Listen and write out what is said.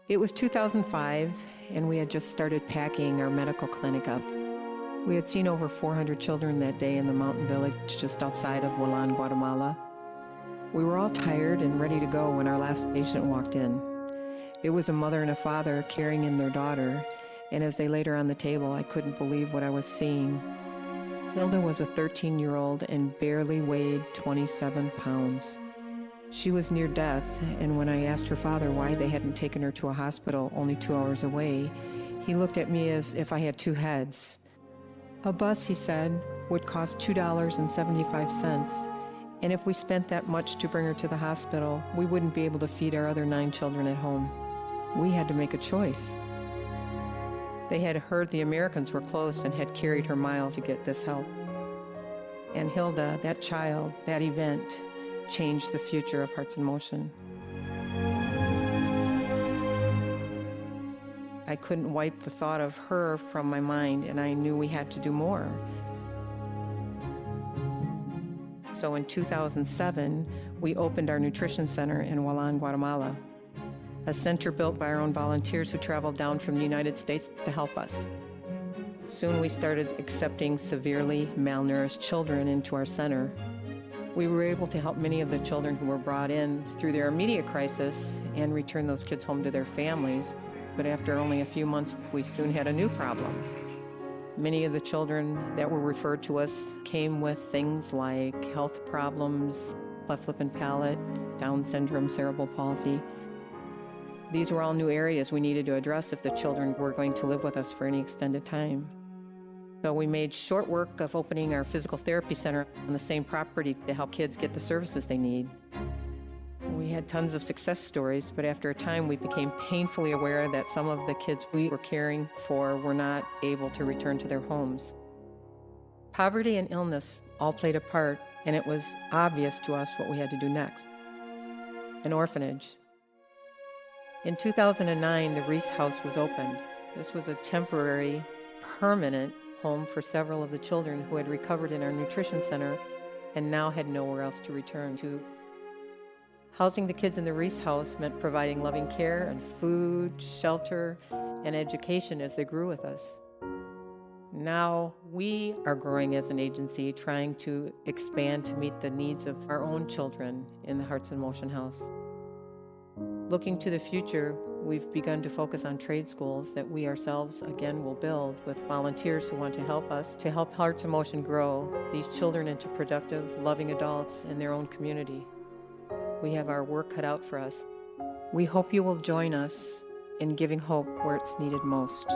It was 2005, and we had just started packing our medical clinic up. We had seen over 400 children that day in the mountain village just outside of Guatemala. We were all tired and ready to go when our last patient walked in. It was a mother and a father carrying in their daughter, and as they laid her on the table, I couldn't believe what I was seeing. Hilda was a 13-year-old and barely weighed 27 pounds. She was near death, and when I asked her father why they hadn't taken her to a hospital only 2 hours away, he looked at me as if I had two heads. A bus, he said, would cost $2.75, and if we spent that much to bring her to the hospital, we wouldn't be able to feed our other 9 children at home. We had to make a choice. They had heard the Americans were close and had carried her mile to get this help. And Hilda, that child, that event, changed the future of Hearts in Motion. I couldn't wipe the thought of her from my mind, and I knew we had to do more. So in 2007, we opened our nutrition center in Guatemala, a center built by our own volunteers who traveled down from the United States to help us. Soon we started accepting severely malnourished children into our center. We were able to help many of the children who were brought in through their immediate crisis and return those kids home to their families. But after only a few months, we soon had a new problem. Many of the children that were referred to us came with things like health problems, cleft lip and palate, Down syndrome, cerebral palsy. These were all new areas we needed to address if the children were going to live with us for any extended time. So we made short work of opening our physical therapy center on the same property to help kids get the services they need. We had tons of success stories, but after a time we became painfully aware that some of the kids we were caring for were not able to return to their homes. Poverty and illness all played a part, and it was obvious to us what we had to do next. An orphanage. In 2009, the Reese House was opened. This was a temporary, permanent home for several of the children who had recovered in our nutrition center and now had nowhere else to return to. Housing the kids in the Reese House meant providing loving care and food, shelter, and education as they grew with us. Now we are growing as an agency, trying to expand to meet the needs of our own children in the Hearts in Motion House. Looking to the future, we've begun to focus on trade schools that we ourselves again will build with volunteers who want to help us to help Hearts in Motion grow these children into productive, loving adults in their own community. We have our work cut out for us. We hope you will join us in giving hope where it's needed most.